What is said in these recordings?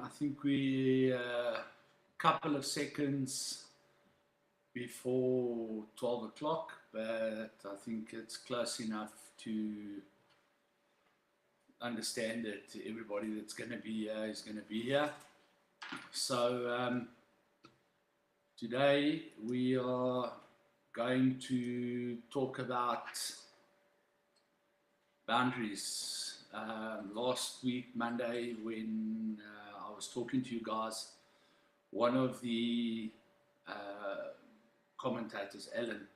I think we couple of seconds before 12 o'clock, but I think it's close enough to understand that everybody that's going to be here is going to be here. So today we are going to talk about boundaries. Last week, Monday, when I was talking to you guys, one of the commentators, Ellen,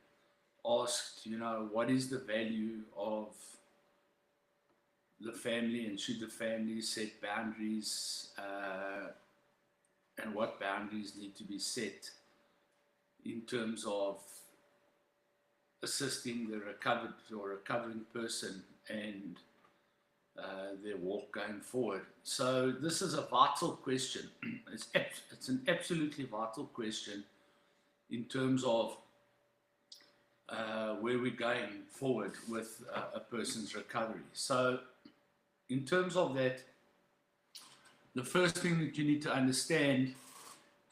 asked, what is the value of the family, and should the family set boundaries, and what boundaries need to be set in terms of assisting the recovered or recovering person and their walk going forward. So this is a vital question. It's an absolutely vital question in terms of where we're going forward with a person's recovery. So in terms of that, the first thing that you need to understand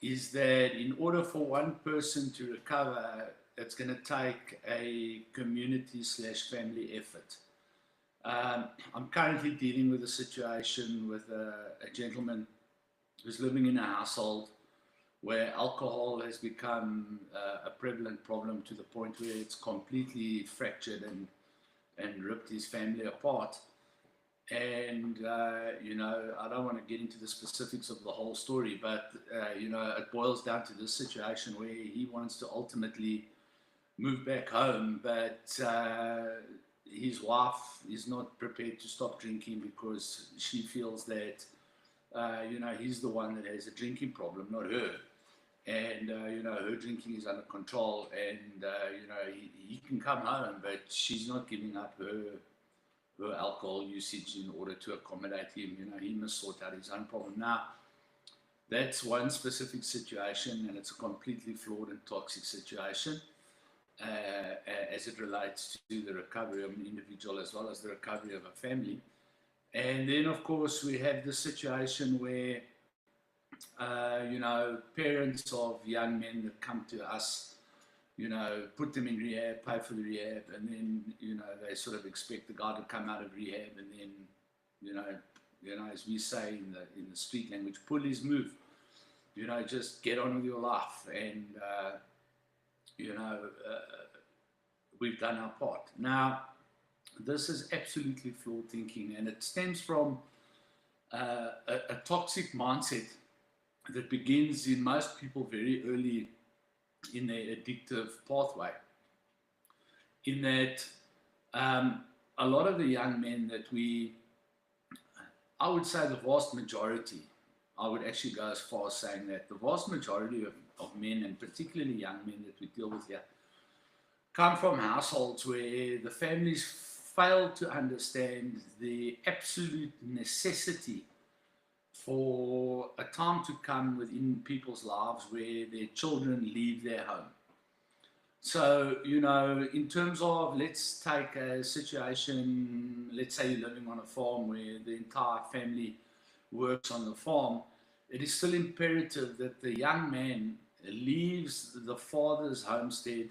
is that in order for one person to recover, it's going to take a community/family effort. I'm currently dealing with a situation with a gentleman who's living in a household where alcohol has become a prevalent problem to the point where it's completely fractured and ripped his family apart. And, I don't want to get into the specifics of the whole story, but, it boils down to this situation where he wants to ultimately move back home, but his wife is not prepared to stop drinking because she feels that, he's the one that has a drinking problem, not her. And, her drinking is under control, and, he can come home, but she's not giving up her alcohol usage in order to accommodate him. He must sort out his own problem. Now, that's one specific situation, and it's a completely flawed and toxic situation as it relates to the recovery of an individual as well as the recovery of a family. And then, of course, we have the situation where, parents of young men that come to us, put them in rehab, pay for the rehab, and then, they sort of expect the guy to come out of rehab and then, as we say in the street language, pull his move. Just get on with your life, and, we've done our part. Now, this is absolutely flawed thinking, and it stems from a toxic mindset that begins in most people very early in their addictive pathway. In that, a lot of the young men that I would say the vast majority, I would actually go as far as saying that the vast majority of men, and particularly young men that we deal with here, come from households where the families fail to understand the absolute necessity for a time to come within people's lives where their children leave their home. So, in terms of, let's take a situation, let's say you're living on a farm where the entire family works on the farm. It is still imperative that the young man leaves the father's homestead,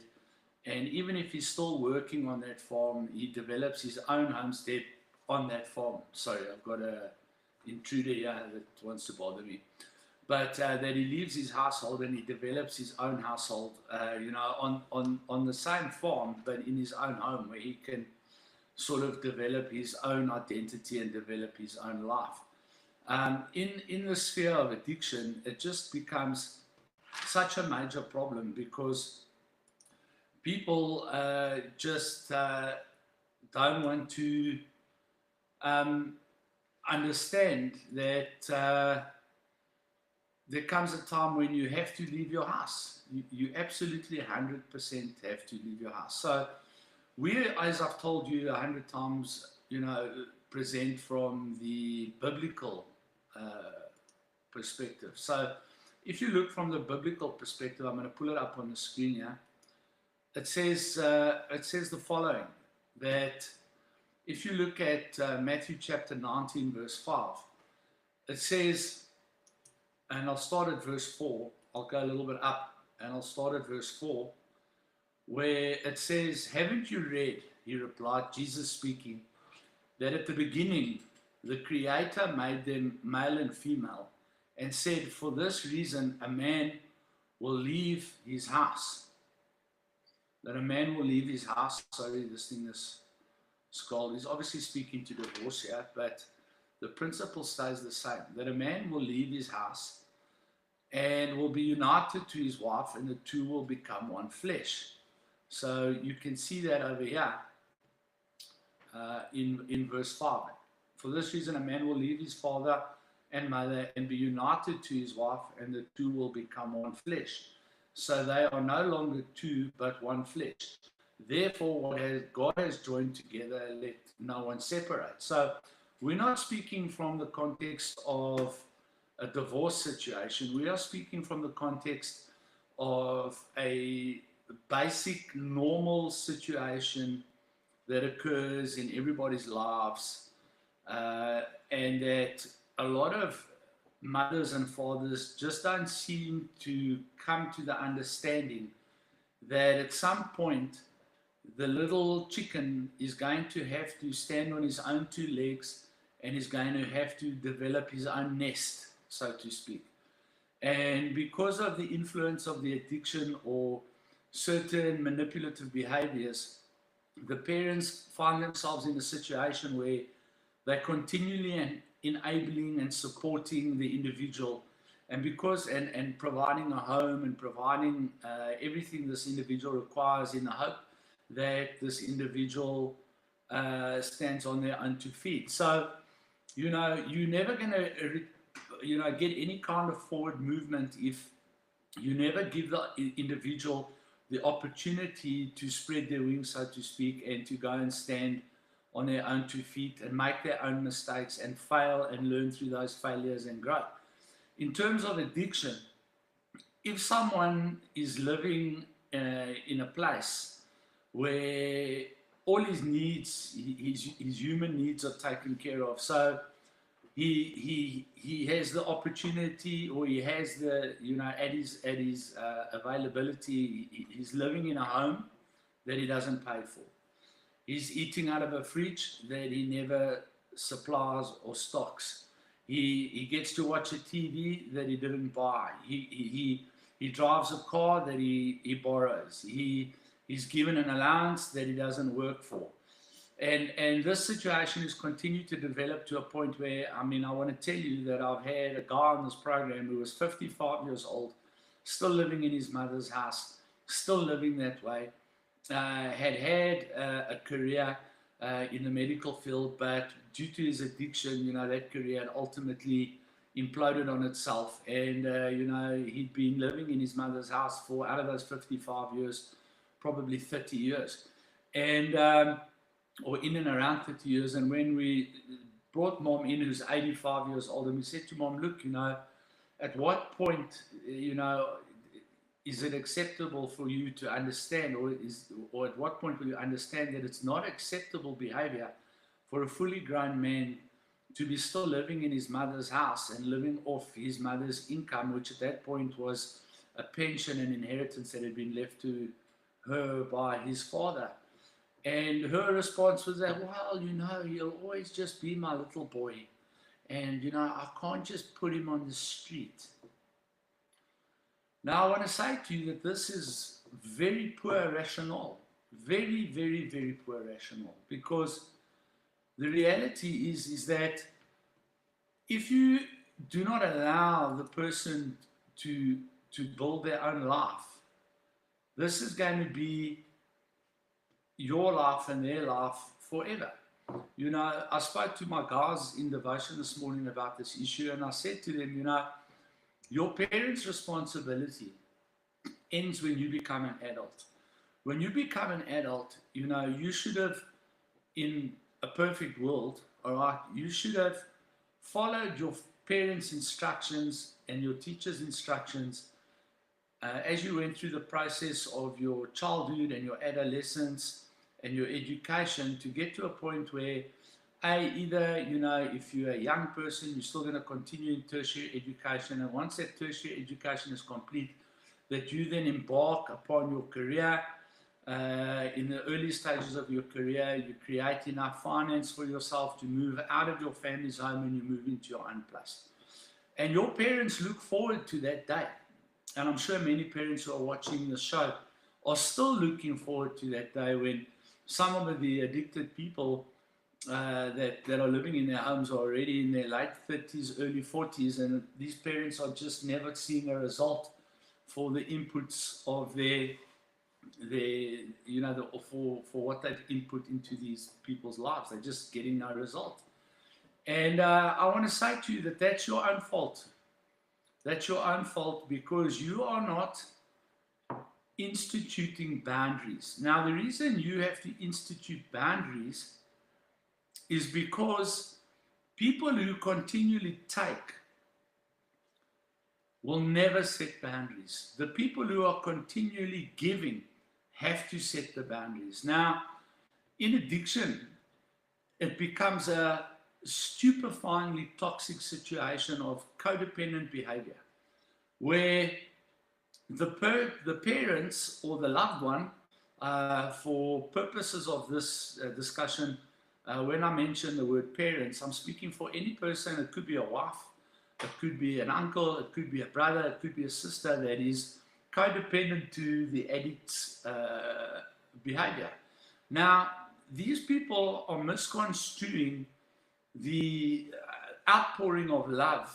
and even if he's still working on that farm, he develops his own homestead on that farm. Sorry, I've got a intruder here that wants to bother me. But that he leaves his household and he develops his own household, on the same farm, but in his own home, where he can sort of develop his own identity and develop his own life. In the sphere of addiction, it just becomes such a major problem because people just don't want to understand that there comes a time when you have to leave your house. You absolutely 100% have to leave your house. So we, as I've told you 100 times, present from the biblical perspective. So if you look from the biblical perspective, I'm going to pull it up on the screen here. It says the following, that if you look at Matthew chapter 19, verse 5, it says, and I'll start at verse 4. I'll go a little bit up, and I'll start at verse 4, where it says, haven't you read, he replied, Jesus speaking, that at the beginning the Creator made them male and female, and said, for this reason a man will leave his house. That a man will leave his house. Sorry, this thing is scrolled. He's obviously speaking to divorce here, but the principle stays the same. That a man will leave his house and will be united to his wife, and the two will become one flesh. So you can see that over here in verse 5. For this reason, a man will leave his father and mother and be united to his wife, and the two will become one flesh. So they are no longer two, but one flesh. Therefore, what God has joined together, let no one separate. So we're not speaking from the context of a divorce situation. We are speaking from the context of a basic, normal situation that occurs in everybody's lives, and that a lot of mothers and fathers just don't seem to come to the understanding that at some point the little chicken is going to have to stand on his own two legs and is going to have to develop his own nest, so to speak. And because of the influence of the addiction or certain manipulative behaviors, the parents find themselves in a situation where they're continually enabling and supporting the individual, and because and providing a home and providing everything this individual requires, in the hope that this individual stands on their own two feet. So, you're never going to, get any kind of forward movement if you never give the individual the opportunity to spread their wings, so to speak, and to go and stand on their own two feet and make their own mistakes and fail and learn through those failures and grow. In terms of addiction, if someone is living in a place where all his needs, his human needs are taken care of, so he has the opportunity, or he has the, at his availability, he's living in a home that he doesn't pay for. He's eating out of a fridge that he never supplies or stocks. He gets to watch a TV that he didn't buy. He drives a car that he borrows. He's given an allowance that he doesn't work for. And this situation has continued to develop to a point where, I want to tell you that I've had a guy on this program who was 55 years old, still living in his mother's house, still living that way, had a career in the medical field, but due to his addiction, that career had ultimately imploded on itself. And, he'd been living in his mother's house for, out of those 55 years, probably 30 years. And, or in and around 30 years. And when we brought Mom in, who's 85 years old, and we said to Mom, look, at what point, is it acceptable for you to understand, or at what point will you understand that it's not acceptable behavior for a fully grown man to be still living in his mother's house and living off his mother's income, which at that point was a pension and inheritance that had been left to her by his father. And her response was that, well, he'll always just be my little boy. And, I can't just put him on the street. Now, I want to say to you that this is very poor rationale. Very, very, very poor rationale. Because the reality is that if you do not allow the person to build their own life, this is going to be your life and their life forever. I spoke to my guys in devotion this morning about this issue, and I said to them, your parents' responsibility ends when you become an adult. When you become an adult, you should have, in a perfect world, all right, you should have followed your parents' instructions and your teacher's instructions as you went through the process of your childhood and your adolescence and your education, to get to a point where either, you know, if you're a young person, you're still going to continue in tertiary education. And once that tertiary education is complete, that you then embark upon your career. In the early stages of your career, you create enough finance for yourself to move out of your family's home and you move into your own place. And your parents look forward to that day. And I'm sure many parents who are watching the show are still looking forward to that day when some of the addicted people that are living in their homes are already in their late 30s, early 40s, and these parents are just never seeing a result for the inputs of their you know, for what they've input into these people's lives. They're just getting no result. And I want to say to you that that's your own fault. That's your own fault because you are not instituting boundaries. Now, the reason you have to institute boundaries is because people who continually take will never set boundaries. The people who are continually giving have to set the boundaries. Now, in addiction, it becomes a stupefyingly toxic situation of codependent behavior, where the parents or the loved one, for purposes of this discussion, when I mention the word parents, I'm speaking for any person. It could be a wife, it could be an uncle, it could be a brother, it could be a sister that is codependent to the addict's behavior. Now, these people are misconstruing the outpouring of love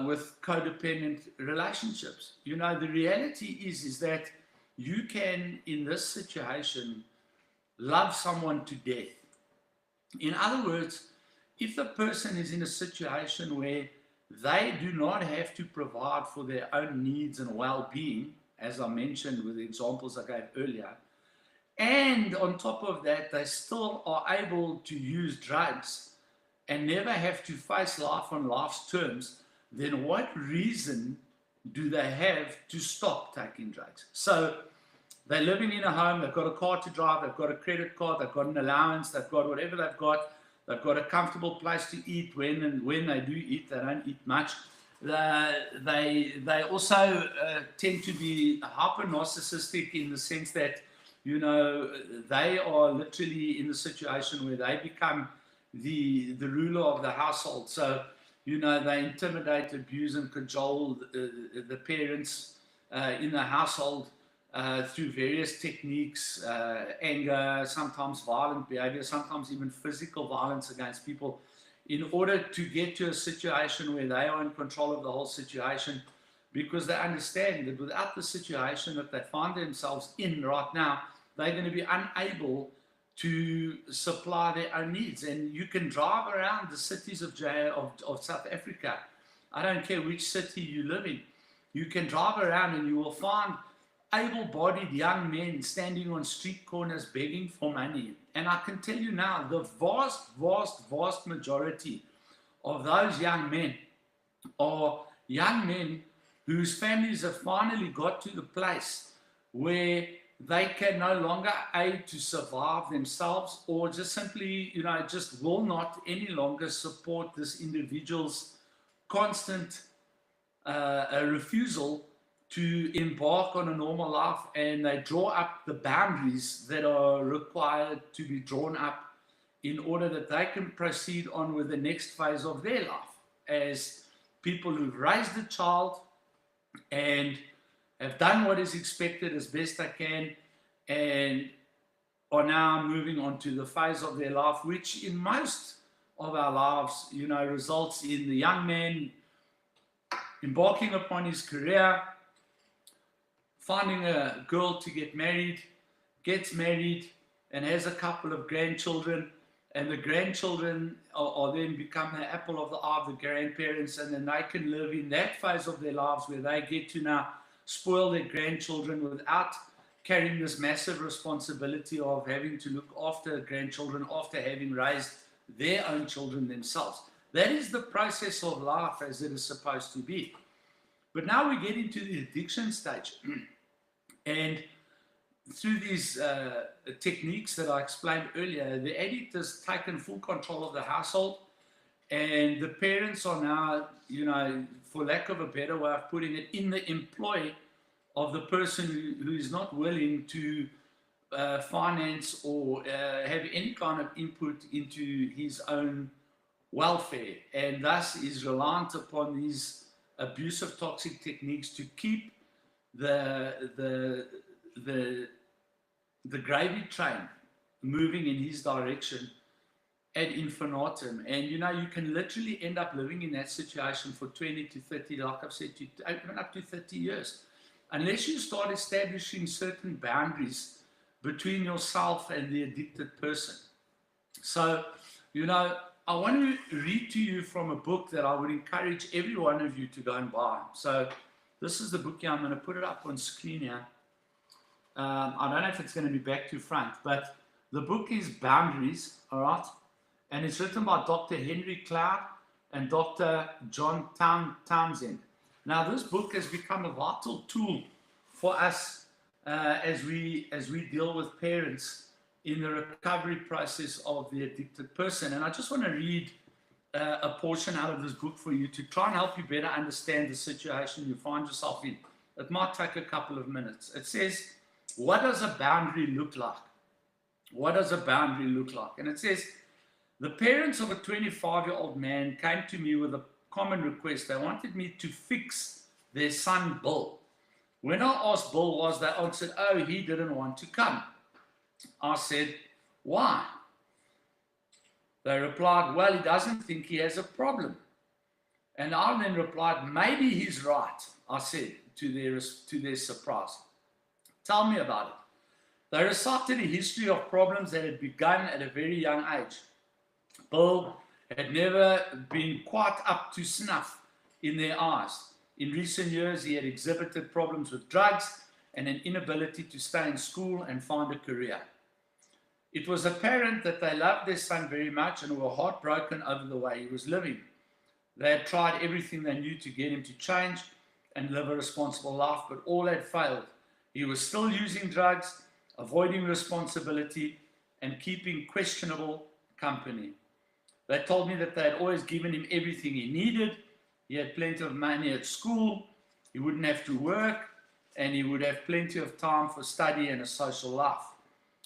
with codependent relationships. You know, the reality is that you can, in this situation, love someone to death. In other words, if the person is in a situation where they do not have to provide for their own needs and well-being, as I mentioned with the examples I gave earlier, and on top of that, they still are able to use drugs and never have to face life on life's terms, then what reason do they have to stop taking drugs? So they're living in a home, they've got a car to drive, they've got a credit card, they've got an allowance, they've got whatever they've got a comfortable place to eat when they do eat, they don't eat much. They also tend to be hyper-narcissistic in the sense that, you know, they are literally in the situation where they become the ruler of the household. So, you know, they intimidate, abuse, and cajole the parents in the household through various techniques, anger, sometimes violent behavior, sometimes even physical violence against people, in order to get to a situation where they are in control of the whole situation, because they understand that without the situation that they find themselves in right now, they're going to be unable to supply their own needs. And you can drive around the cities of South Africa. I don't care which city you live in. You can drive around and you will find able-bodied young men standing on street corners begging for money. And I can tell you now, the vast majority of those young men are young men whose families have finally got to the place where they can no longer aid to survive themselves, or just simply, you know, just will not any longer support this individual's constant refusal to embark on a normal life, and they draw up the boundaries that are required to be drawn up in order that they can proceed on with the next phase of their life as people who've raised a child and have done what is expected as best they can, and are now moving on to the phase of their life, which in most of our lives, you know, results in the young man embarking upon his career, finding a girl to get married, gets married, and has a couple of grandchildren, and the grandchildren are then become the apple of the eye of the grandparents, and then they can live in that phase of their lives where they get to now spoil their grandchildren without carrying this massive responsibility of having to look after grandchildren after having raised their own children themselves. That is the process of life as it is supposed to be. But now we get into the addiction stage. And through these techniques that I explained earlier, the addict has taken full control of the household, and the parents are now, for lack of a better way of putting it, in the employ of the person who is not willing to finance or have any kind of input into his own welfare, and thus is reliant upon these abusive, toxic techniques to keep the gravy train moving in his direction ad infinitum. And you can literally end up living in that situation for 20 to 30, like I've said, even up to 30 years, unless you start establishing certain boundaries between yourself and the addicted person. So, I want to read to you from a book that I would encourage every one of you to go and buy. So this is the book here. I'm going to put it up on screen here. I don't know if it's going to be back to front, but the book is Boundaries, all right? And it's written by Dr. Henry Cloud and Dr. John Townsend. Now, this book has become a vital tool for us as we deal with parents in the recovery process of the addicted person. And I just want to read a portion out of this book for you to try and help you better understand the situation you find yourself in. It might take a couple of minutes. It says, what does a boundary look like? What does a boundary look like? And it says, the parents of a 25-year-old man came to me with a common request. They wanted me to fix their son, Bill. When I asked Bill was, they answered, oh, he didn't want to come. I said, why? They replied, well, he doesn't think he has a problem. And I then replied, maybe he's right, I said, to their surprise. Tell me about it. They recited a history of problems that had begun at a very young age. Bill had never been quite up to snuff in their eyes. In recent years, he had exhibited problems with drugs and an inability to stay in school and find a career. It was apparent that they loved their son very much and were heartbroken over the way he was living. They had tried everything they knew to get him to change and live a responsible life, but all had failed. He was still using drugs, avoiding responsibility, and keeping questionable company. They told me that they had always given him everything he needed. He had plenty of money at school, he wouldn't have to work, and he would have plenty of time for study and a social life.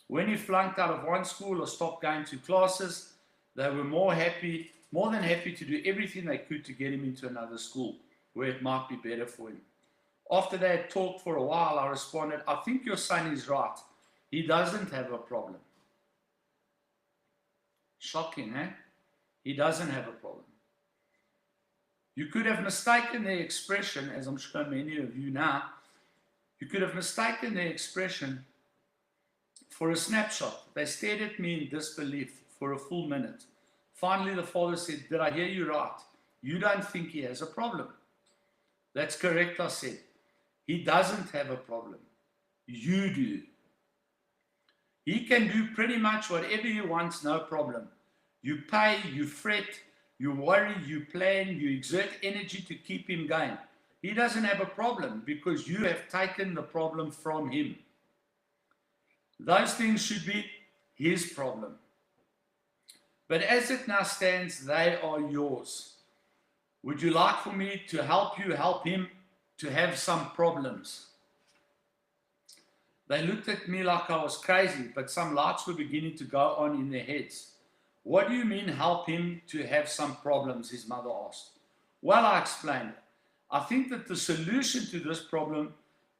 When he flunked out of one school or stopped going to classes, they were more than happy to do everything they could to get him into another school where it might be better for him. After they had talked for a while, I responded, I think your son is right. He doesn't have a problem. Shocking, eh? He doesn't have a problem. You could have mistaken their expression, as I'm sure many of you now, you could have mistaken their expression for a snapshot. They stared at me in disbelief for a full minute. Finally, the father said, did I hear you right? You don't think he has a problem. That's correct, I said. He doesn't have a problem. You do. He can do pretty much whatever he wants, no problem. You pay, you fret, you worry, you plan, you exert energy to keep him going. He doesn't have a problem because you have taken the problem from him. Those things should be his problem. But as it now stands, they are yours. Would you like for me to help you help him to have some problems? They looked at me like I was crazy, but some lights were beginning to go on in their heads. What do you mean help him to have some problems? His mother asked. Well, I explained. I think that the solution to this problem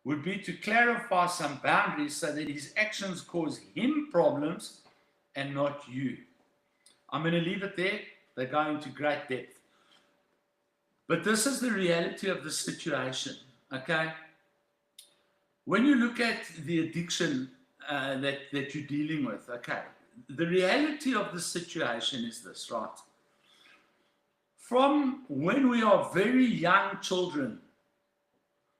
would be to clarify some boundaries so that his actions cause him problems and not you. I'm going to leave it there. They go into great depth. But this is the reality of the situation, okay? When you look at the addiction that you're dealing with, okay, the reality of the situation is this, right? From when we are very young children,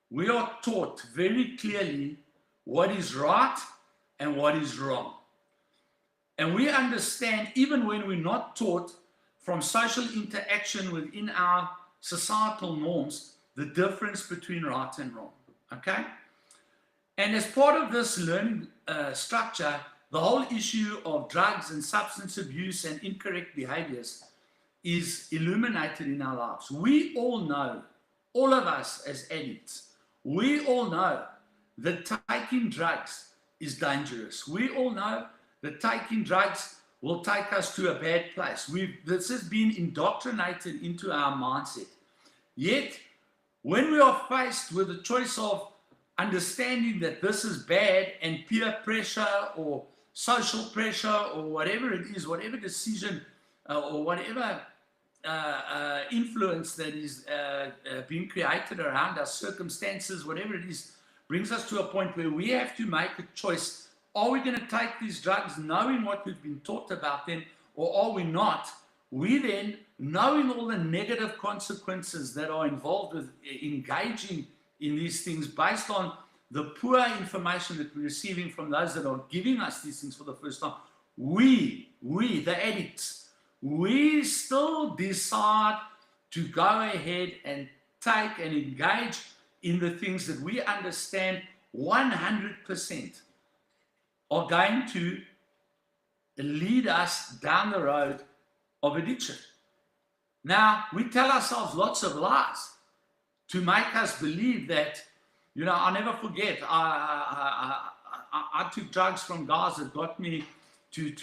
we are taught very clearly what is right and what is wrong. And we understand, even when we're not taught from social interaction within our societal norms, the difference between right and wrong, okay? And as part of this learning structure, the whole issue of drugs and substance abuse and incorrect behaviors is illuminated in our lives. We all know, all of us as addicts, we all know that taking drugs is dangerous. We all know that taking drugs will take us to a bad place. This has been indoctrinated into our mindset. Yet, when we are faced with the choice of understanding that this is bad and peer pressure or social pressure or whatever it is, whatever decision or whatever influence that is being created around us, circumstances, whatever it is, brings us to a point where we have to make a choice. Are we going to take these drugs knowing what we've been taught about them, or are we not? We then, knowing all the negative consequences that are involved with engaging in these things based on the poor information that we're receiving from those that are giving us these things for the first time, we, the addicts, we still decide to go ahead and take and engage in the things that we understand 100% are going to lead us down the road of addiction. Now, we tell ourselves lots of lies to make us believe that, I'll never forget, I took drugs from guys that got me to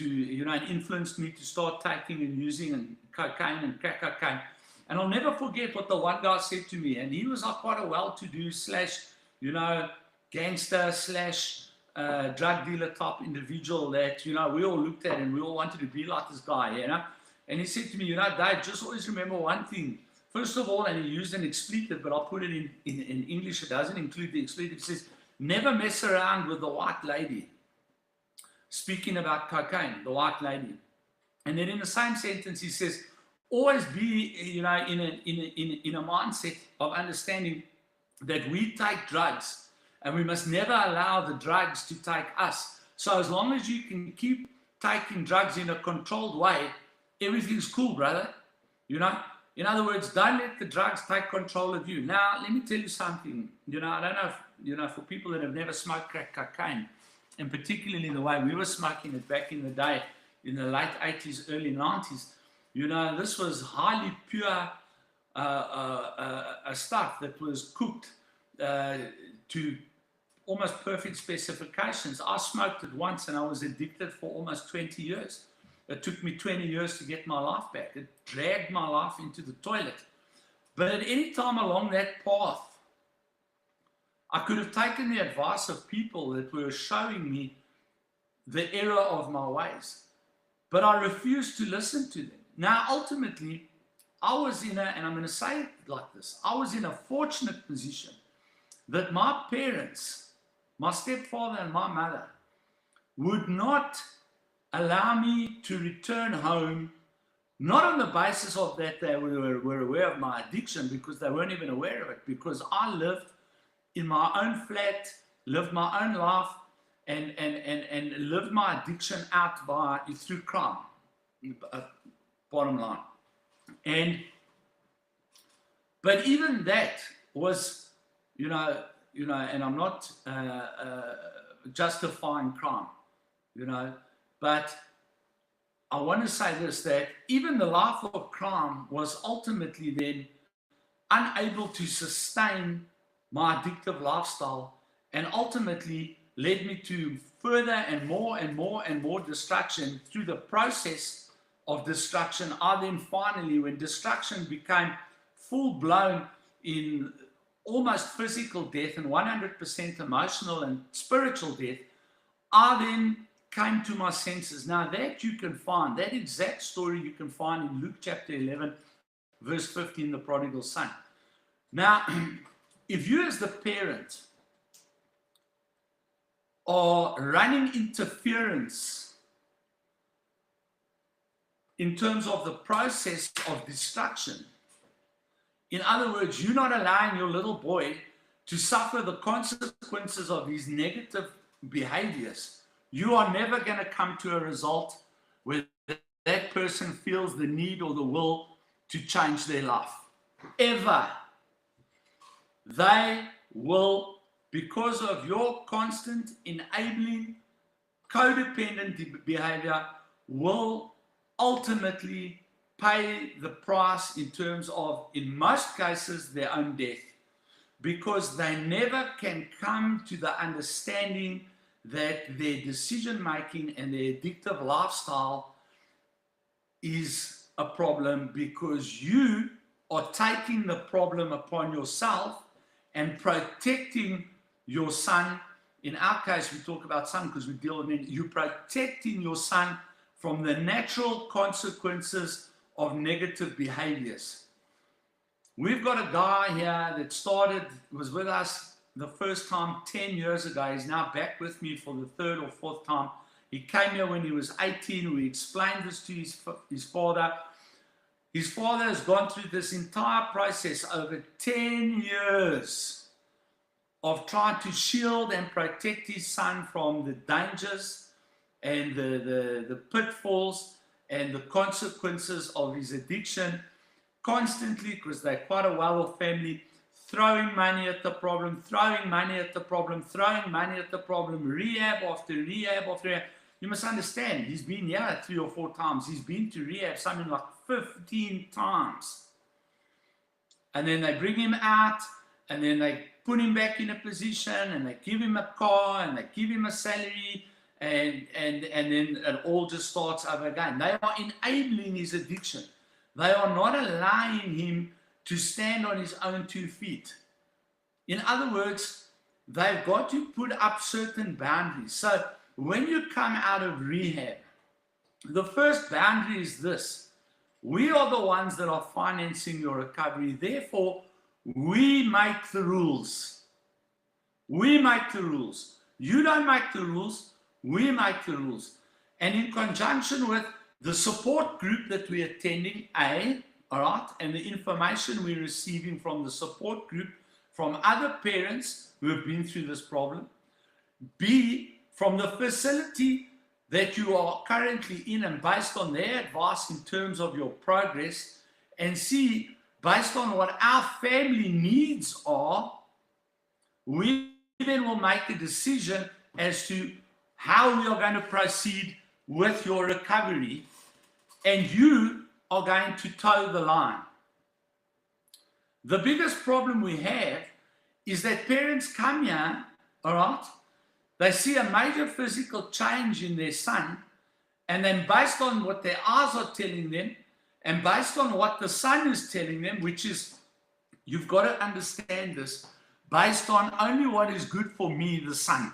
and influenced me to start taking and using and cocaine and crack cocaine. And I'll never forget what the one guy said to me. And he was quite a well-to-do / gangster / drug dealer type individual that, we all looked at and we all wanted to be like this guy, And he said to me, Dave, just always remember one thing. First of all, and he used an expletive, but I'll put it in English. It doesn't include the expletive. It says, never mess around with the white lady. Speaking about cocaine, the white lady. And then in the same sentence, he says, always be, in a mindset of understanding that we take drugs and we must never allow the drugs to take us. So as long as you can keep taking drugs in a controlled way, everything's cool, brother. In other words, don't let the drugs take control of you. Now, let me tell you something. I don't know if, for people that have never smoked crack cocaine, and particularly the way we were smoking it back in the day, in the late 80s, early 90s, this was highly pure stuff that was cooked to almost perfect specifications. I smoked it once and I was addicted for almost 20 years. It took me 20 years to get my life back. It dragged my life into the toilet. But at any time along that path, I could have taken the advice of people that were showing me the error of my ways. But I refused to listen to them. Now, ultimately, I was and I'm going to say it like this, I was in a fortunate position that my parents, my stepfather and my mother, would not allow me to return home, not on the basis of that they were aware of my addiction, because they weren't even aware of it, because I lived in my own flat, lived my own life, and lived my addiction out through crime, bottom line. But even that was, and I'm not justifying crime, but I want to say this, that even the life of crime was ultimately then unable to sustain my addictive lifestyle, and ultimately led me to further and more destruction. Through the process of destruction, I then finally, when destruction became full-blown in almost physical death and 100% emotional and spiritual death, I then came to my senses. Now that you can find, that exact story you can find in Luke chapter 11, verse 15, the prodigal son. Now, if you as the parent are running interference in terms of the process of destruction, in other words, you're not allowing your little boy to suffer the consequences of these negative behaviors, you are never going to come to a result where that person feels the need or the will to change their life. Ever. They will because of your constant enabling codependent behavior will ultimately pay the price in terms of, in most cases, their own death, because they never can come to the understanding that their decision making and their addictive lifestyle is a problem, because you are taking the problem upon yourself and protecting your son. In our case, we talk about son because we deal with men. You're protecting your son from the natural consequences of negative behaviors. We've got a guy here that was with us the first time 10 years ago. He's now back with me for the third or fourth time. He came here when he was 18. We explained this to his father. His father has gone through this entire process over 10 years of trying to shield and protect his son from the dangers and the pitfalls and the consequences of his addiction, constantly, because they're quite a well-off family, throwing money at the problem, throwing money at the problem, throwing money at the problem, rehab after rehab after rehab. You must understand, he's been here 3 or 4 times. He's been to rehab something like 15 times. And then they bring him out, and then they put him back in a position, and they give him a car, and they give him a salary, and then it all just starts over again. They are enabling his addiction. They are not allowing him to stand on his own 2 feet. In other words, they've got to put up certain boundaries. So when you come out of rehab, the first boundary is this: we are the ones that are financing your recovery. Therefore, we make the rules. We make the rules. You don't make the rules. We make the rules. And in conjunction with the support group that we're attending, all right, and the information we're receiving from the support group, from other parents who have been through this problem, B, from the facility that you are currently in and based on their advice in terms of your progress, and C, based on what our family needs are, we then will make a decision as to how we are going to proceed with your recovery, and you are going to toe the line. The biggest problem we have is that parents come here, all right, they see a major physical change in their son, and then based on what their eyes are telling them, and based on what the son is telling them, which is, you've got to understand this, based on only what is good for me, the son.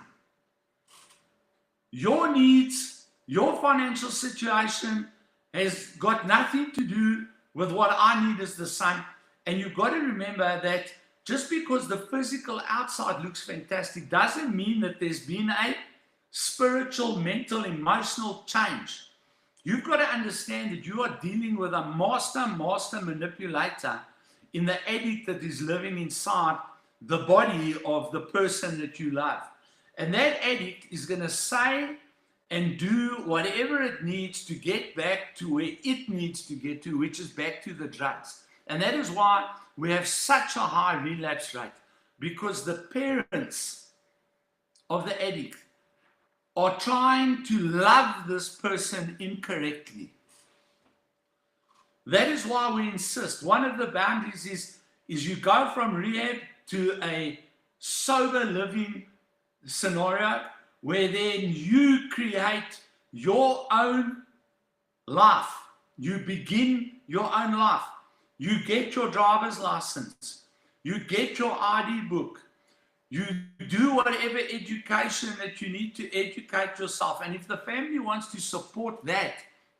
Your needs, your financial situation has got nothing to do with what I need as the son. And you've got to remember that just because the physical outside looks fantastic doesn't mean that there's been a spiritual, mental, emotional change. You've got to understand that you are dealing with a master manipulator in the addict that is living inside the body of the person that you love. And that addict is going to say and do whatever it needs to get back to where it needs to get to, which is back to the drugs. And that is why we have such a high relapse rate, because the parents of the addict are trying to love this person incorrectly. That is why we insist. One of the boundaries is you go from rehab to a sober living scenario where then you create your own life. You begin your own life. You get your driver's license. You get your ID book. You do whatever education that you need to educate yourself. And if the family wants to support that,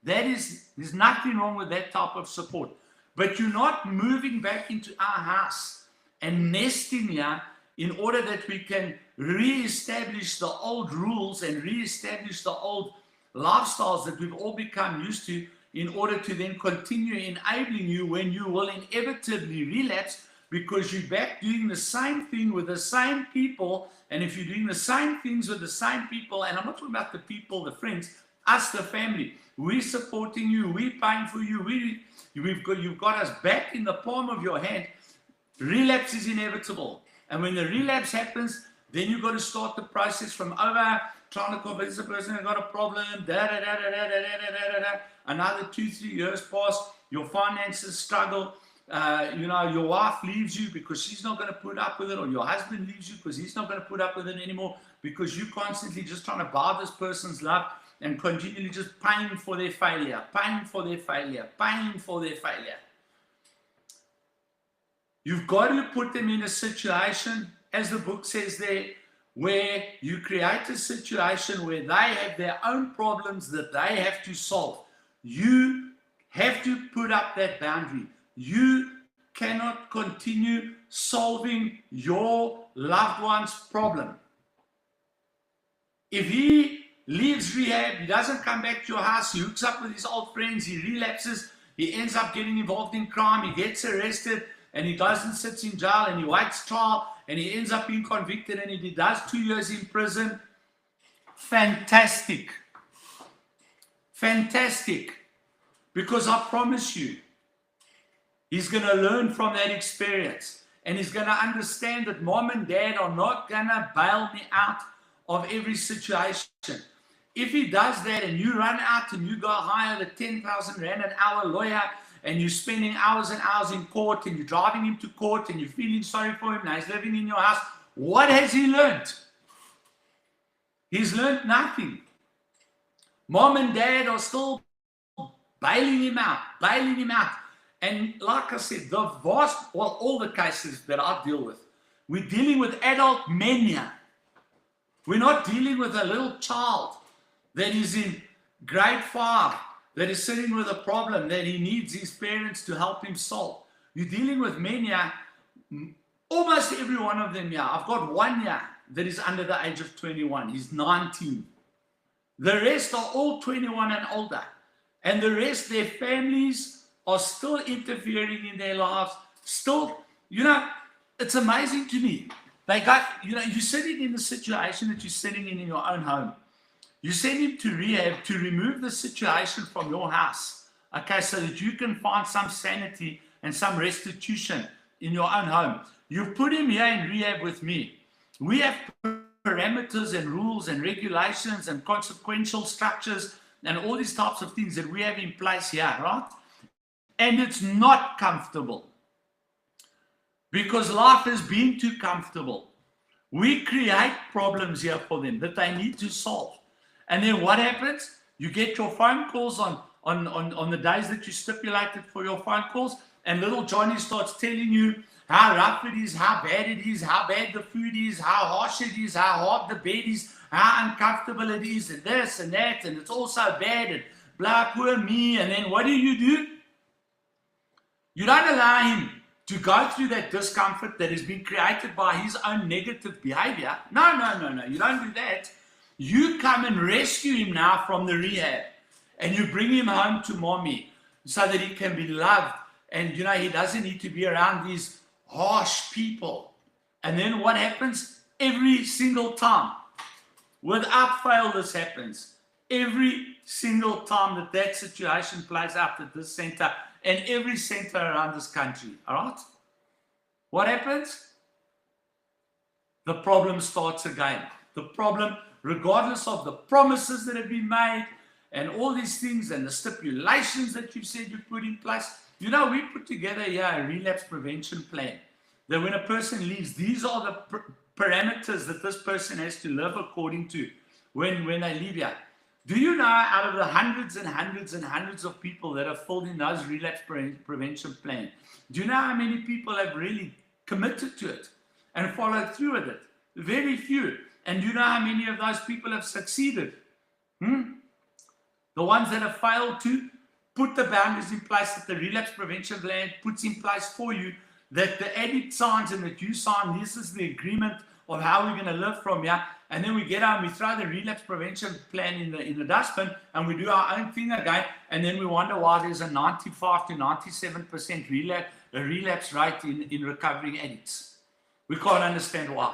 there's nothing wrong with that type of support. But you're not moving back into our house and nesting here in order that we can re-establish the old rules and re-establish the old lifestyles that we've all become used to, in order to then continue enabling you when you will inevitably relapse, because you're back doing the same thing with the same people. And if you're doing the same things with the same people, and I'm not talking about the people, the friends, us, the family, we're supporting you, we're paying for you, you've got us back in the palm of your hand. Relapse is inevitable. And when the relapse happens, Then you've got to start the process from over, trying to convince the person they've got a problem, another 2-3 years pass, your finances struggle, your wife leaves you because she's not going to put up with it, or your husband leaves you because he's not going to put up with it anymore, because you're constantly just trying to buy this person's love and continually just paying for their failure, paying for their failure, paying for their failure. You've got to put them in a situation, as the book says there, where you create a situation where they have their own problems that they have to solve. You have to put up that boundary. You cannot continue solving your loved one's problem. If he leaves rehab, he doesn't come back to your house, he hooks up with his old friends, he relapses, he ends up getting involved in crime, he gets arrested, and he goes and sits in jail, and he waits trial, and he ends up being convicted, and he does 2 years in prison. Fantastic. Fantastic. Because I promise you, he's going to learn from that experience, and he's going to understand that mom and dad are not going to bail me out of every situation. If he does that, and you run out and you go hire the 10,000 rand an hour lawyer, and you're spending hours and hours in court, and you're driving him to court, and you're feeling sorry for him, now he's living in your house, what has he learned? He's learned nothing. Mom and dad are still bailing him out. And like I said, all the cases that I deal with, we're dealing with adult mania. We're not dealing with a little child that is in grade 5, that is sitting with a problem that he needs his parents to help him solve. You're dealing with mania, almost every one of them. I've got one that is under the age of 21. He's 19. The rest are all 21 and older. And the rest, their families are still interfering in their lives. Still, it's amazing to me. They got, you're sitting in the situation that you're sitting in your own home. You send him to rehab to remove the situation from your house, okay, so that you can find some sanity and some restitution in your own home. You put him here in rehab with me. We have parameters and rules and regulations and consequential structures and all these types of things that we have in place here, right? And it's not comfortable because life has been too comfortable. We create problems here for them that they need to solve. And then what happens? You get your phone calls on the days that you stipulated for your phone calls, and little Johnny starts telling you how rough it is, how bad it is, how bad the food is, how harsh it is, how hard the bed is, how uncomfortable it is, and this and that, and it's all so bad, and blah, poor me. And then what do? You don't allow him to go through that discomfort that has been created by his own negative behavior. No. You don't do that. You come and rescue him now from the rehab, and you bring him home to mommy so that he can be loved, and he doesn't need to be around these harsh people. And then what happens? Every single time, without fail, this happens. Every single time that situation plays out at this center and every center around this country, all right? What happens? The problem starts again. The problem, regardless of the promises that have been made and all these things and the stipulations that you've said you put in place. We put together here a relapse prevention plan. That when a person leaves, these are the parameters that this person has to live according to when they leave here. Do you know, out of the hundreds and hundreds and hundreds of people that have filled in those relapse prevention plans, do you know how many people have really committed to it and followed through with it? Very few. And do you know how many of those people have succeeded? The ones that have failed to put the boundaries in place that the relapse prevention plan puts in place for you, that the addict signs and that you sign. This is the agreement of how we're going to live from here. And then we get out and we throw the relapse prevention plan in the dustbin, and we do our own thing again. And then we wonder why there's a 95 to 97% relapse rate in recovering addicts. We can't understand why.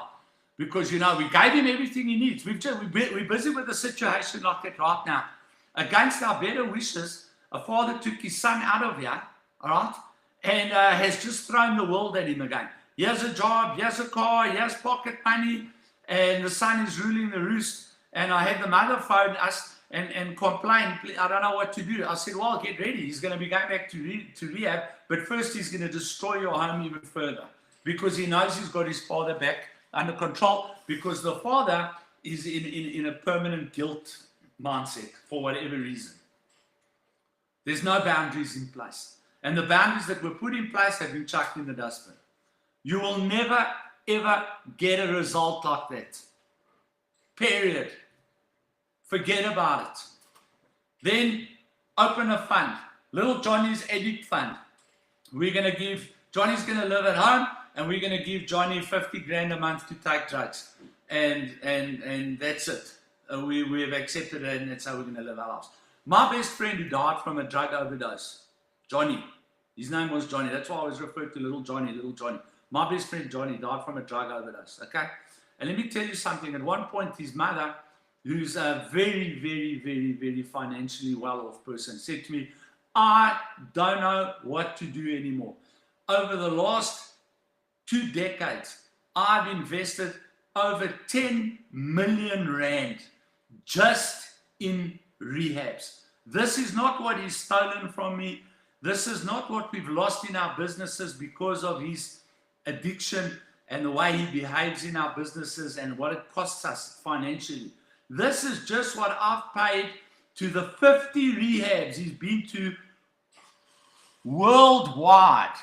Because, we gave him everything he needs. We're busy with a situation like that right now. Against our better wishes, a father took his son out of here, all right, and has just thrown the world at him again. Here's a job, here's a car, here's pocket money, and the son is ruling the roost. And I had the mother phone us and complain, I don't know what to do. I said, well, get ready. He's going to be going back to rehab, but first he's going to destroy your home even further, because he knows he's got his father back under control, because the father is in a permanent guilt mindset for whatever reason. There's no boundaries in place. And the boundaries that were put in place have been chucked in the dustbin. You will never, ever get a result like that. Period. Forget about it. Then open a fund. Little Johnny's Addict Fund. We're going to give, Johnny's going to live at home, and we're going to give Johnny 50 grand a month to take drugs. And that's it. We have accepted it, and that's how we're going to live our lives. My best friend who died from a drug overdose, Johnny. His name was Johnny. That's why I was referred to Little Johnny, Little Johnny. My best friend Johnny died from a drug overdose, okay? And let me tell you something. At one point, his mother, who's a very, very, very, very financially well-off person, said to me, I don't know what to do anymore. Over the last 2 decades, I've invested over 10 million rand just in rehabs. This is not what he's stolen from me. This is not what we've lost in our businesses because of his addiction and the way he behaves in our businesses and what it costs us financially. This is just what I've paid to the 50 rehabs he's been to worldwide.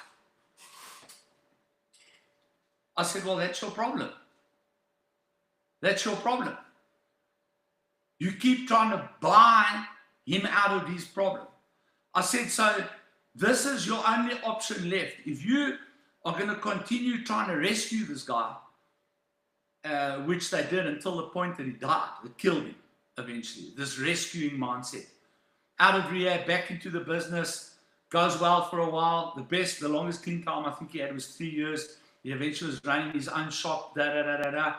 I said, well, that's your problem. That's your problem. You keep trying to buy him out of his problem. I said, so this is your only option left. If you are going to continue trying to rescue this guy, which they did until the point that he died, it killed him eventually, this rescuing mindset. Out of rehab, back into the business, goes well for a while. The longest clean time I think he had was 3 years. He eventually was running his own shop, got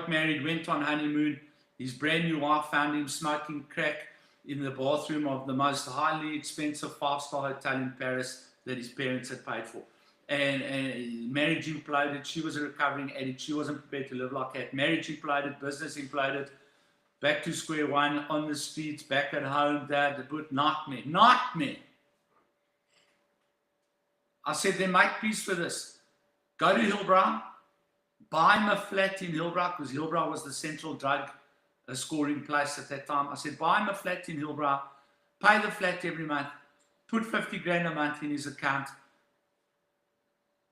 married, went on honeymoon. His brand new wife found him smoking crack in the bathroom of the most highly expensive 5-star hotel in Paris that his parents had paid for. And marriage imploded. She was a recovering addict. She wasn't prepared to live like that. Marriage imploded, business imploded. Back to square one, on the streets, back at home, dad, but nightmare. I said, then make peace with this. Go to Hillbrow, buy him a flat in Hillbrow, because Hillbrow was the central drug scoring place at that time. I said, buy him a flat in Hillbrow, pay the flat every month, put 50 grand a month in his account,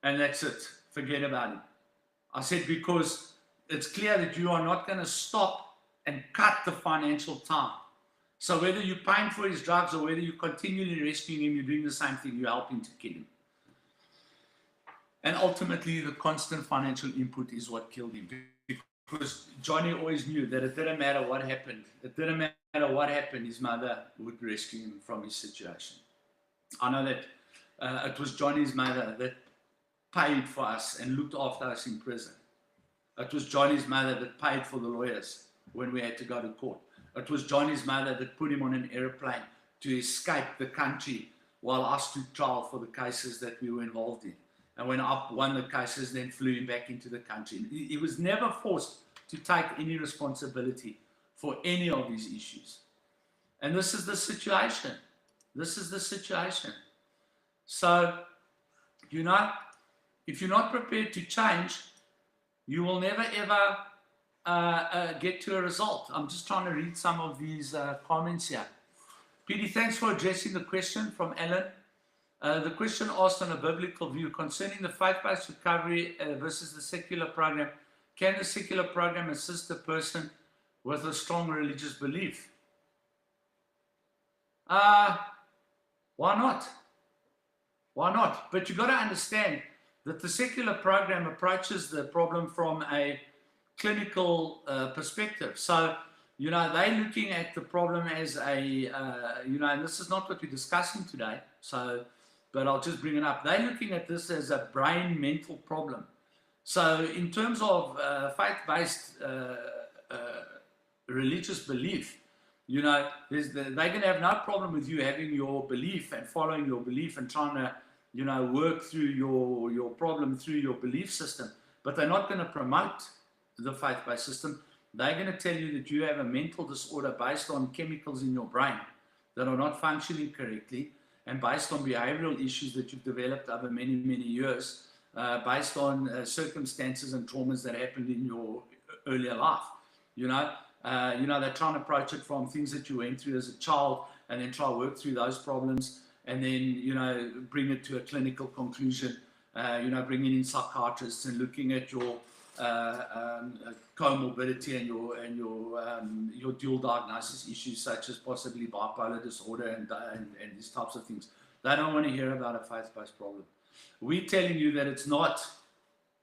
and that's it. Forget about him. I said, because it's clear that you are not going to stop and cut the financial time. So whether you're paying for his drugs or whether you're continually rescuing him, you're doing the same thing. You're helping to kill him. And ultimately, the constant financial input is what killed him. Because Johnny always knew that it didn't matter what happened. It didn't matter what happened, his mother would rescue him from his situation. I know that it was Johnny's mother that paid for us and looked after us in prison. It was Johnny's mother that paid for the lawyers when we had to go to court. It was Johnny's mother that put him on an airplane to escape the country while I stood trial for the cases that we were involved in. And when I won the cases, then flew him back into the country. He was never forced to take any responsibility for any of these issues. And this is the situation. This is the situation. So, you know, if you're not prepared to change, you will never ever get to a result. I'm just trying to read some of these comments here. Petey, thanks for addressing the question from Alan. The question asked on a biblical view concerning the faith-based recovery versus the secular program. Can the secular program assist a person with a strong religious belief? Why not? Why not? But you've got to understand that the secular program approaches the problem from a clinical perspective. So, you know, they're looking at the problem as a, you know, and this is not what we're discussing today, so, but I'll just bring it up. They're looking at this as a brain-mental problem. So in terms of faith-based religious belief, you know, they're going to have no problem with you having your belief and following your belief and trying to, you know, work through your problem through your belief system. but they're not going to promote the faith-based system. They're going to tell you that you have a mental disorder based on chemicals in your brain that are not functioning correctly, and based on behavioral issues that you've developed over many, many years, based on circumstances and traumas that happened in your earlier life. They try and approach it from things that you went through as a child, and then try to work through those problems, and then, bring it to a clinical conclusion, bringing in psychiatrists and looking at your comorbidity and your dual diagnosis issues, such as possibly bipolar disorder and these types of things. They don't want to hear about a faith-based problem. We're telling you that it's not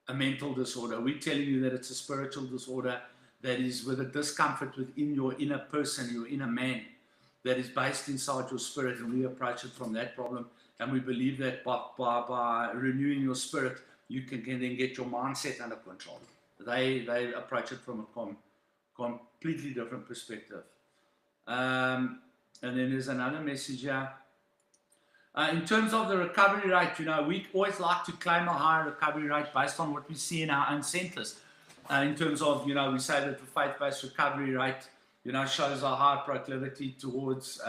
a mental disorder. We're telling you that it's a spiritual disorder that is with a discomfort within your inner person, your inner man, that is based inside your spirit, and we approach it from that problem. And we believe that by renewing your spirit, you can then get your mindset under control. They approach it from a completely different perspective. And then there's another message here. In terms of the recovery rate, we always like to claim a higher recovery rate based on what we see in our own centers. In terms of, we say that the faith-based recovery rate, shows a higher proclivity towards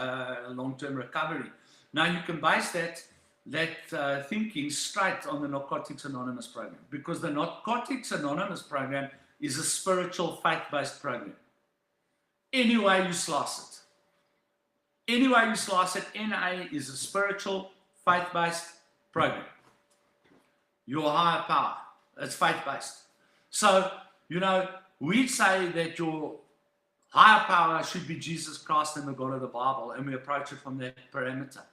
long-term recovery. Now, you can base that thinking straight on the Narcotics Anonymous program, because the Narcotics Anonymous program is a spiritual faith-based program. Any way you slice it. NA is a spiritual faith-based program. Your higher power, it's faith-based. So, we say that your higher power should be Jesus Christ and the God of the Bible, and we approach it from that parameter.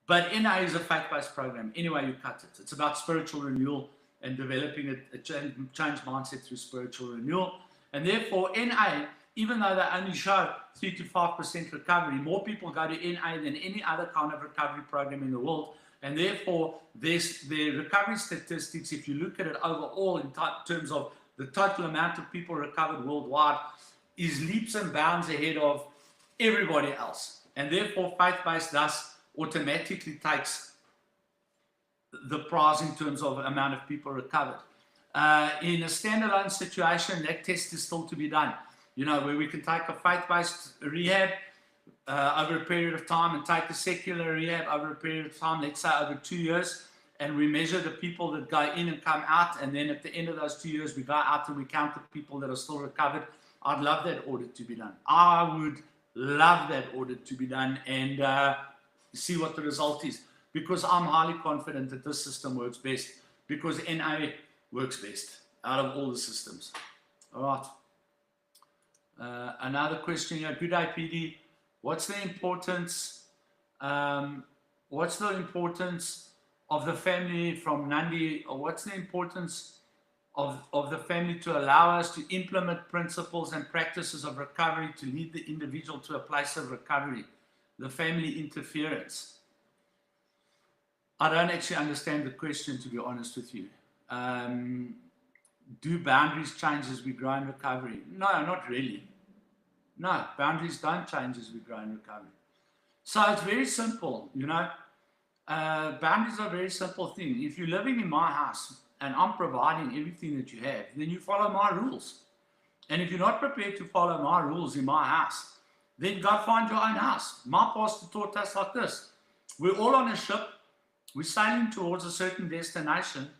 But NA is a faith-based program. Anyway, you cut it. It's about spiritual renewal and developing a change mindset through spiritual renewal. And therefore, NA, even though they only show 3 to 5% recovery, more people go to NA than any other kind of recovery program in the world. And therefore, the recovery statistics, if you look at it overall in terms of the total amount of people recovered worldwide, is leaps and bounds ahead of everybody else. And therefore, faith-based thus automatically takes the prize in terms of amount of people recovered. In a standalone situation, that test is still to be done. Where we can take a faith-based rehab over a period of time and take a secular rehab over a period of time, let's say over 2 years, and we measure the people that go in and come out, and then at the end of those 2 years, we go out and we count the people that are still recovered. I'd love that audit to be done. I would love that audit to be done and see what the result is, because I'm highly confident that this system works best, because NA works best out of all the systems. All right. Another question here. Good day, PD. What's the importance of the family from Nandi, or what's the importance of the family to allow us to implement principles and practices of recovery to lead the individual to a place of recovery? The family interference. I don't actually understand the question, to be honest with you. Do boundaries change as we grow in recovery? No, not really. No, boundaries don't change as we grow in recovery. So it's very simple, boundaries are a very simple thing. If you're living in my house and I'm providing everything that you have, then you follow my rules. And if you're not prepared to follow my rules in my house, then go find your own house. My pastor taught us like this. We're all on a ship. We're sailing towards a certain destination.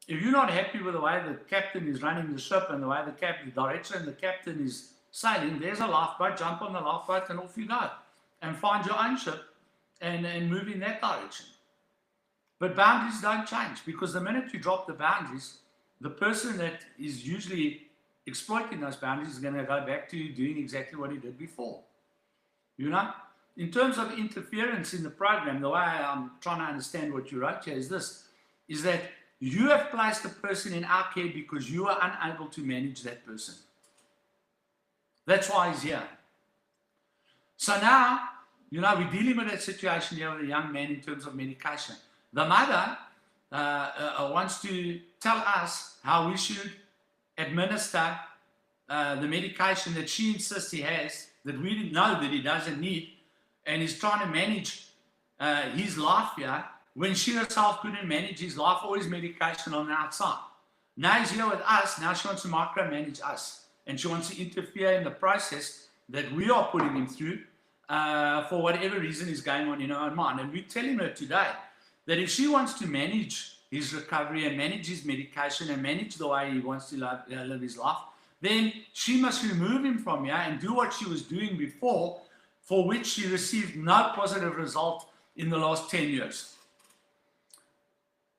If you're not happy with the way the captain is running the ship and the way the direction the captain is sailing, there's a lifeboat. Jump on the lifeboat and off you go. And find your own ship and move in that direction. But boundaries don't change, because the minute you drop the boundaries, the person that is usually exploiting those boundaries is going to go back to doing exactly what he did before. In terms of interference in the program, the way I'm trying to understand what you wrote here is this, is that you have placed a person in our care because you are unable to manage that person. That's why he's here. So now, we're dealing with that situation here with a young man in terms of medication. The mother wants to tell us how we should administer the medication that she insists he has, that we didn't know that he doesn't need, and he's trying to manage his life here when she herself couldn't manage his life or his medication on the outside. Now he's here with us. Now she wants to micromanage us. And she wants to interfere in the process that we are putting him through for whatever reason is going on in her own mind. And we're telling her today that if she wants to manage his recovery and manage his medication and manage the way he wants to live his life, then she must remove him from here and do what she was doing before, for which she received no positive result in the last 10 years.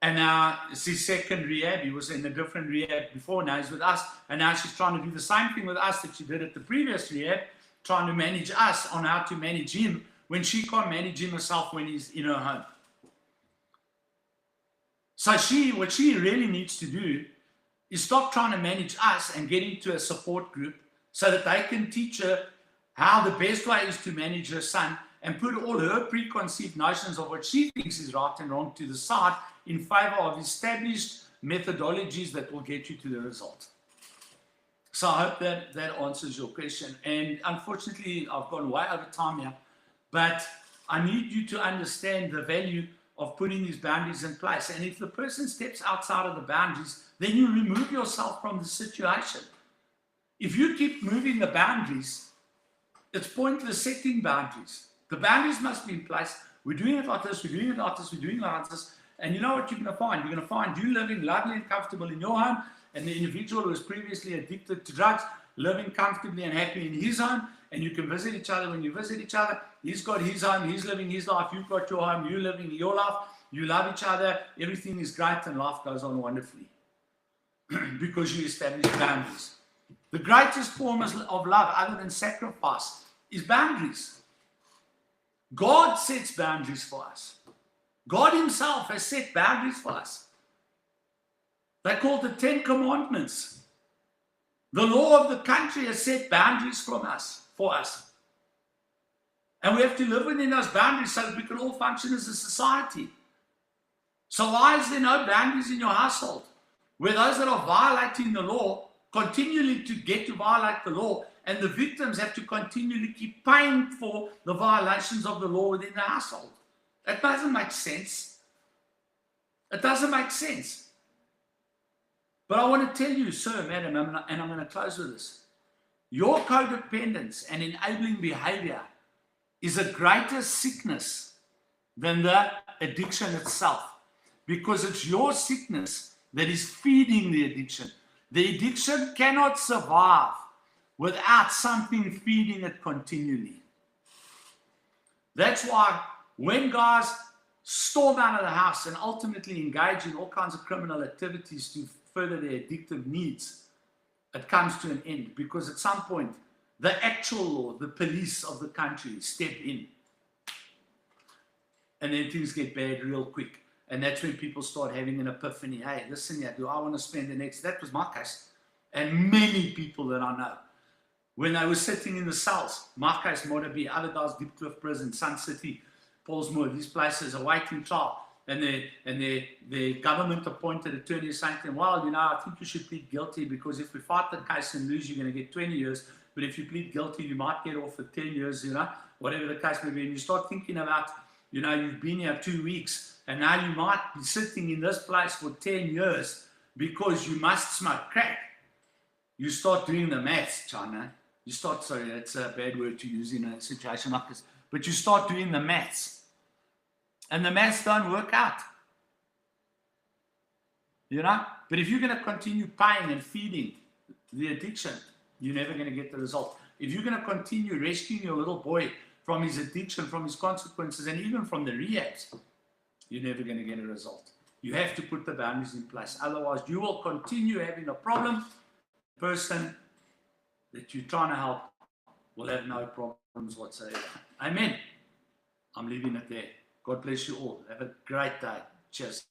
And now it's his second rehab. He was in a different rehab before. Now he's with us. And now she's trying to do the same thing with us that she did at the previous rehab, trying to manage us on how to manage him when she can't manage him herself when he's in her home. So what she really needs to do is stop trying to manage us and get into a support group so that they can teach her how the best way is to manage her son and put all her preconceived notions of what she thinks is right and wrong to the side in favor of established methodologies that will get you to the result. So I hope that answers your question. And unfortunately, I've gone way over time here, but I need you to understand the value of putting these boundaries in place. And if the person steps outside of the boundaries, then you remove yourself from the situation. If you keep moving the boundaries, it's pointless setting boundaries. The boundaries must be in place. We're doing it like this, we're doing it like this, we're doing it like this. And you know what you're going to find? You're going to find you living lovely and comfortable in your home, and the individual who was previously addicted to drugs living comfortably and happy in his home, and you can visit each other when you visit each other. He's got his home, he's living his life, you've got your home, you're living your life, you love each other, everything is great, and life goes on wonderfully because you establish boundaries. The greatest form of love, other than sacrifice, is boundaries. God sets boundaries for us. God himself has set boundaries for us. They're called the 10 Commandments. The law of the country has set boundaries for us. And we have to live within those boundaries so that we can all function as a society. So why is there no boundaries in your household? Where those that are violating the law continually to get to violate the law, and the victims have to continually keep paying for the violations of the law within the household. That doesn't make sense. It doesn't make sense. But I want to tell you, sir, madam, and I'm going to close with this. Your codependence and enabling behavior is a greater sickness than the addiction itself, because it's your sickness that is feeding the addiction. The addiction cannot survive without something feeding it continually. That's why when guys storm out of the house and ultimately engage in all kinds of criminal activities to further their addictive needs, it comes to an end, because at some point the actual law, the police of the country, step in, and then things get bad real quick. And that's when people start having an epiphany. Hey, listen here, do I want to spend the next... That was my case. And many people that I know, when they were sitting in the cells, my case, Modabi, other guys, Diepkloof Prison, Sun City, Paulsmoor, these places, awaiting trial, and the government-appointed attorney is saying to them, well, you know, I think you should plead guilty, because if we fight the case and lose, you're going to get 20 years, but if you plead guilty, you might get off for 10 years, you know, whatever the case may be. And you start thinking about, you know, you've been here 2 weeks, and now you might be sitting in this place for 10 years because you must smoke crack. You start doing the maths, China. You start, sorry, that's a bad word to use in a situation like this, but you start doing the maths, and the maths don't work out, you know. But if you're going to continue paying and feeding the addiction, you're never going to get the result. If you're going to continue rescuing your little boy from his addiction, from his consequences, and even from the rehabs, you're never going to get a result. You have to put the boundaries in place. Otherwise, you will continue having a problem. The person that you're trying to help will have no problems whatsoever. Amen. I'm leaving it there. God bless you all. Have a great day. Cheers.